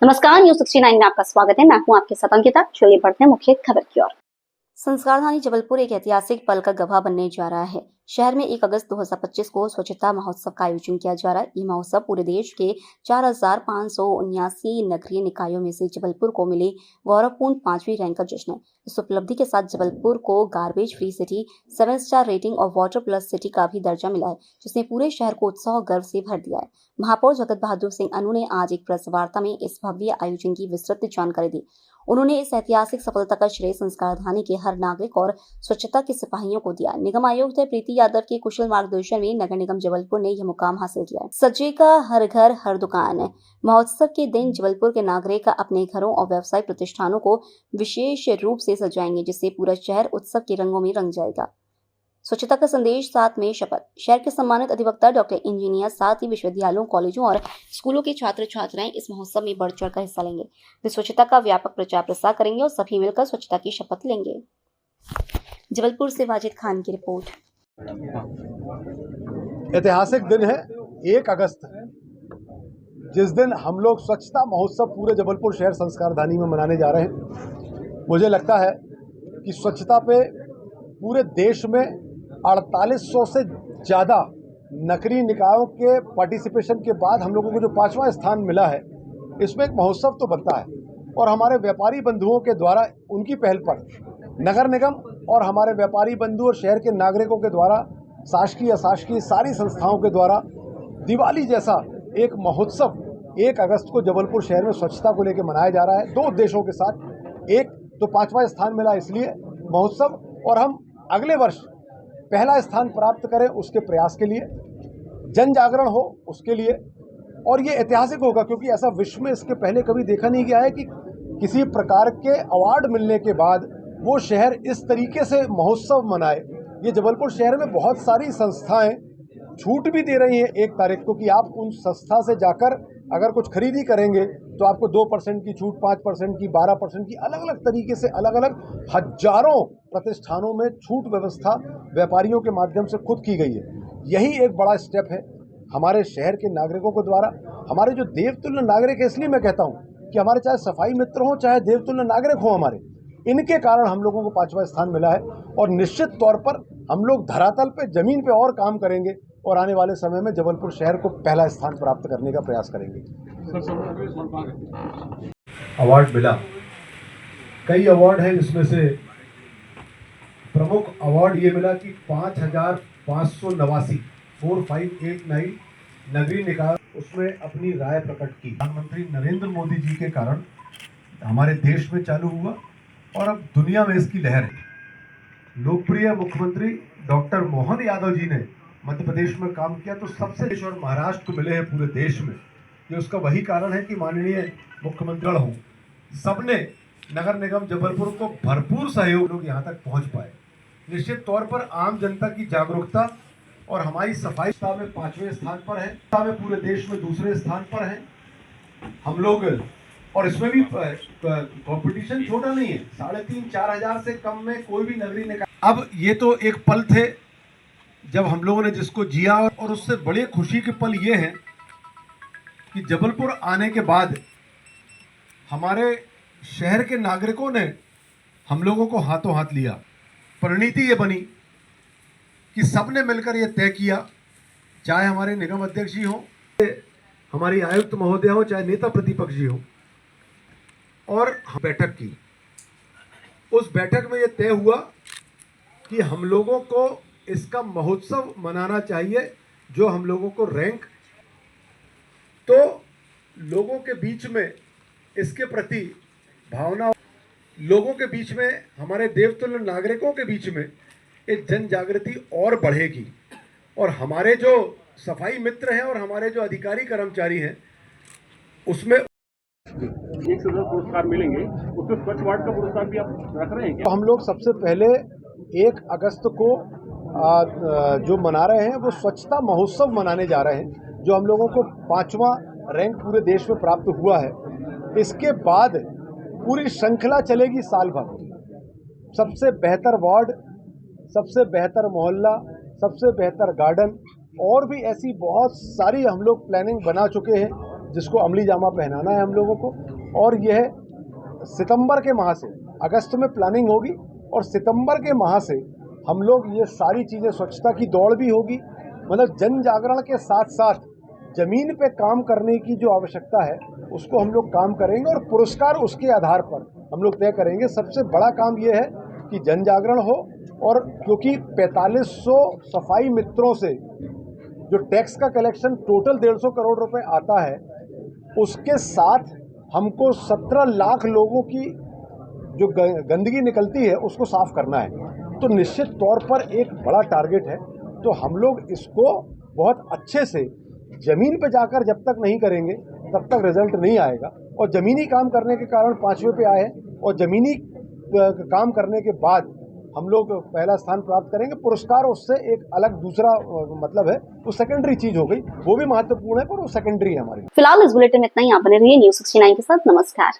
नमस्कार, न्यूज 69 में आपका स्वागत है। मैं हूं आपके साथ अंकिता। चलिए बढ़ते हैं मुख्य खबर की ओर। संस्कारधानी जबलपुर एक ऐतिहासिक पल का गवाह बनने जा रहा है। शहर में 1 अगस्त 2025 को स्वच्छता महोत्सव का आयोजन किया जा रहा है। ये महोत्सव पूरे देश के 4,579 नगरीय निकायों में से जबलपुर को मिली गौरवपूर्ण 5वीं रैंक का जश्न है। इस उपलब्धि के साथ जबलपुर को garbage free city, 7 star rating और वाटर प्लस सिटी का भी दर्जा मिला है, जिसने पूरे शहर को उत्साह और गर्व से भर दिया है। महापौर जगत बहादुर सिंह अनु ने आज एक प्रेस वार्ता में इस भव्य आयोजन की विस्तृत जानकारी दी। उन्होंने इस ऐतिहासिक सफलता का श्रेय संस्कारधानी के हर नागरिक और स्वच्छता के सिपाहियों को दिया। निगम आयुक्त प्रीति यादव के कुशल मार्गदर्शन में नगर निगम जबलपुर ने यह मुकाम हासिल किया। सजेगा हर घर हर दुकान। महोत्सव के दिन जबलपुर के नागरिक अपने घरों और व्यवसायिक प्रतिष्ठानों को विशेष रूप से सजाएंगे, जिससे पूरा शहर उत्सव के रंगों में रंग जाएगा। स्वच्छता का संदेश, साथ में शपथ। शहर के सम्मानित अधिवक्ता, डॉक्टर इंजीनियर, साथ ही विश्वविद्यालयों, कॉलेजों और स्कूलों के छात्र छात्राएं इस महोत्सव में बढ़ चढ़कर हिस्सा लेंगे। वे स्वच्छता का व्यापक प्रचार प्रसार करेंगे और सभी मिलकर स्वच्छता की शपथ लेंगे। जबलपुर से वाजिद खान की रिपोर्ट। ऐतिहासिक दिन है 1 अगस्त, जिस दिन हम लोग स्वच्छता महोत्सव पूरे जबलपुर शहर संस्कारधानी में मनाने जा रहे हैं। मुझे लगता है कि स्वच्छता पे पूरे देश में 4800 से ज़्यादा नगरीय निकायों के पार्टिसिपेशन के बाद हम लोगों को जो 5वां स्थान मिला है, इसमें एक महोत्सव तो बनता है। और हमारे व्यापारी बंधुओं के द्वारा, उनकी पहल पर नगर निगम और हमारे व्यापारी बंधु और शहर के नागरिकों के द्वारा, शासकीय अशासकीय सारी संस्थाओं के द्वारा दिवाली जैसा एक महोत्सव 1 अगस्त को जबलपुर शहर में स्वच्छता को लेकर मनाया जा रहा है। 2 उद्देश्यों के साथ। एक तो 5वां स्थान मिला इसलिए महोत्सव, और हम अगले वर्ष पहला स्थान प्राप्त करें उसके प्रयास के लिए, जन जागरण हो उसके लिए। और ये ऐतिहासिक होगा क्योंकि ऐसा विश्व में इसके पहले कभी देखा नहीं गया है कि किसी प्रकार के अवार्ड मिलने के बाद वो शहर इस तरीके से महोत्सव मनाए। ये जबलपुर शहर में बहुत सारी संस्थाएं छूट भी दे रही हैं 1 तारीख को कि आप उन संस्था से जाकर अगर कुछ खरीदी करेंगे तो आपको 2% की छूट, 5% की, 12% की, अलग अलग तरीके से अलग अलग हजारों प्रतिष्ठानों में छूट व्यवस्था व्यापारियों के माध्यम से खुद की गई है। यही एक बड़ा स्टेप है हमारे शहर के नागरिकों के द्वारा। हमारे जो देवतुल्य नागरिक है, इसलिए मैं कहता हूँ कि हमारे चाहे सफाई मित्र हों, चाहे देवतुल्य नागरिक हों, हमारे इनके कारण हम लोगों को 5वां स्थान मिला है। और निश्चित तौर पर हम लोग धरातल पे, जमीन पे और काम करेंगे और आने वाले समय में जबलपुर शहर को पहला स्थान प्राप्त करने का प्रयास करेंगे। अवार्ड मिला, कई अवार्ड हैं, जिसमें से प्रमुख अवार्ड ये मिला कि 4589 नगरीय निकाय उसमें अपनी राय प्रकट की। प्रधानमंत्री नरेंद्र मोदी जी के कारण हमारे देश में चालू हुआ और अब दुनिया में इसकी लहर है। लोकप्रिय मुख्यमंत्री डॉक्टर मोहन यादव जी ने मध्य प्रदेश में काम किया तो सबसे देश और महाराष्ट्र को मिले हैं पूरे देश में। ये उसका वही कारण है कि माननीय मुख्यमंत्री हों, सबने नगर निगम जबलपुर को भरपूर सहयोग लोग यहाँ तक पहुँच पाए। निश्चित तौर पर आम जनता की जागरूकता और हमारी सफाई में 5वें स्थान पर है, में पूरे देश में दूसरे स्थान पर है हम लोग। और इसमें भी कंपटीशन छोटा नहीं है, 3,500-4 हजार से कम में कोई भी नगरीय निकाय। अब ये तो एक पल थे जब हम लोगों ने जिसको जिया, और उससे बड़ी खुशी के पल ये हैं कि जबलपुर आने के बाद हमारे शहर के नागरिकों ने हम लोगों को हाथों हाथ लिया। परिणीति ये बनी कि सबने मिलकर ये तय किया, चाहे हमारे निगम अध्यक्ष जी हो, हमारी आयुक्त महोदय हो, चाहे नेता प्रतिपक्ष जी हो, और बैठक की। उस बैठक में ये तय हुआ कि हम लोगों को इसका महोत्सव मनाना चाहिए, जो हम लोगों को रैंक, तो लोगों के बीच में इसके प्रति भावना, लोगों के बीच में, हमारे देवतुल्य नागरिकों के बीच में एक जन जागृति और बढ़ेगी। और हमारे जो सफाई मित्र हैं और हमारे जो अधिकारी कर्मचारी हैं, उसमें 110 पुरस्कार मिलेंगे, उसमें स्वच्छ वार्ड का पुरस्कार भी आप रख रहे हैं क्या? तो हम लोग सबसे पहले 1 अगस्त को जो मना रहे हैं वो स्वच्छता महोत्सव मनाने जा रहे हैं, जो हम लोगों को 5वां रैंक पूरे देश में प्राप्त हुआ है। इसके बाद पूरी श्रृंखला चलेगी साल भर। सबसे बेहतर वार्ड, सबसे बेहतर मोहल्ला, सबसे बेहतर गार्डन, और भी ऐसी बहुत सारी हम लोग प्लानिंग बना चुके हैं जिसको अमली जामा पहनाना है हम लोगों को। और यह सितंबर के माह से, अगस्त में प्लानिंग होगी और सितंबर के माह से हम लोग ये सारी चीज़ें, स्वच्छता की दौड़ भी होगी, मतलब जन जागरण के साथ साथ ज़मीन पे काम करने की जो आवश्यकता है उसको हम लोग काम करेंगे और पुरस्कार उसके आधार पर हम लोग तय करेंगे। सबसे बड़ा काम ये है कि जन जागरण हो, और क्योंकि 4500 सफाई मित्रों से जो टैक्स का कलेक्शन टोटल 150 करोड़ रुपए आता है, उसके साथ हमको 17 लाख लोगों की जो गंदगी निकलती है उसको साफ करना है। तो निश्चित तौर पर एक बड़ा टारगेट है। तो हम लोग इसको बहुत अच्छे से ज़मीन पे जाकर जब तक नहीं करेंगे तब तक रिजल्ट नहीं आएगा। और ज़मीनी काम करने के कारण 5वें पे आए हैं, और ज़मीनी काम करने के बाद हम लोग पहला स्थान प्राप्त करेंगे। पुरस्कार उससे एक अलग दूसरा मतलब है, वो सेकेंडरी चीज़ हो गई, वो भी महत्वपूर्ण है पर वो सेकेंडरी है हमारी। फिलहाल इस बुलेटिन में इतना ही। आप बने रहिए News 69 के साथ। नमस्कार।